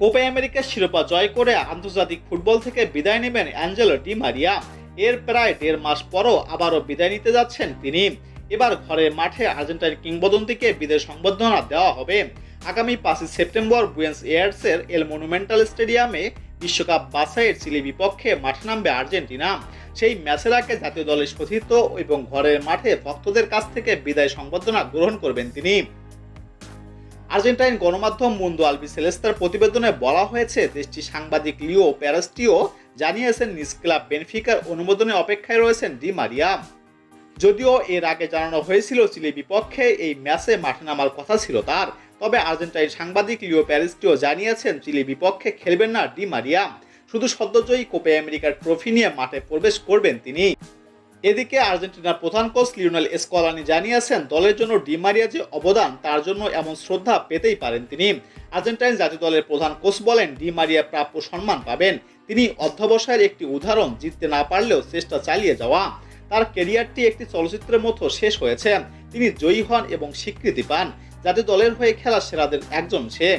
Copa আমেরিকার শিরোপা জয় করে আন্তর্জাতিক ফুটবল থেকে বিদায় নেবেন অ্যাঞ্জেলো ডি মারিয়া। এর প্রায় 1.5 মাস পরও আবারও বিদায় নিতে যাচ্ছেন তিনি। এবার ঘরের মাঠে আর্জেন্টাইন কিংবদন্তিকে বিদায় সংবর্ধনা দেওয়া হবে। আগামী 5 সেপ্টেম্বর বুয়েন্স এয়ার্সের এল মনুমেন্টাল স্টেডিয়ামে বিশ্বকাপ বাছাইয়ের চিলি বিপক্ষে মাঠে নামবে আর্জেন্টিনা। সেই ম্যাচের আগে জাতীয় দলের সতীর্থ এবং ঘরের মাঠে ভক্তদের কাছ থেকে বিদায় সংবর্ধনা গ্রহণ করবেন তিনি। আর্জেন্টাইন গণমাধ্যম মুন্দো আলবিসেলেস্তার প্রতিবেদনে বলা হয়েছে, দেশটির সাংবাদিক লিও প্যারাস্টিও জানিয়েছেন নিজ ক্লাব বেনফিকার অনুমোদনের অপেক্ষায় রয়েছেন ডি মারিয়া। যদিও এর আগে জানানো হয়েছিল চিলি বিপক্ষে এই ম্যাচে মাঠে নামার কথা ছিল তার, তবে আর্জেন্টাইন সাংবাদিক লিও প্যারাস্টিও জানিয়েছেন চিলি বিপক্ষে খেলবেন না ডি মারিয়া, শুধু সদ্যজয়ী কোপা আমেরিকার ট্রফি নিয়ে মাঠে প্রবেশ করবেন তিনি। এদিকে আর্জেন্টিনার প্রধান কোচ লিওনেল স্কলানি জানিয়েছেন, দলের জন্য ডি মারিয়া যে অবদান তার জন্য এমন শ্রদ্ধা পেতেই পারেন তিনি। আর্জেন্টাইন জাতীয় দলের প্রধান কোচ বলেন, ডি মারিয়া প্রাপ্য সম্মান পাবেন। তিনি অধ্যবসায়ের একটি উদাহরণ, জিততে না পারলেও চেষ্টা চালিয়ে যাওয়া। তার ক্যারিয়ারটি একটি চলচ্চিত্রের মতো শেষ হয়েছে। তিনি জয়ী হন এবং স্বীকৃতি পান। জাতীয় দলের হয়ে খেলা সেরাদের একজন সে।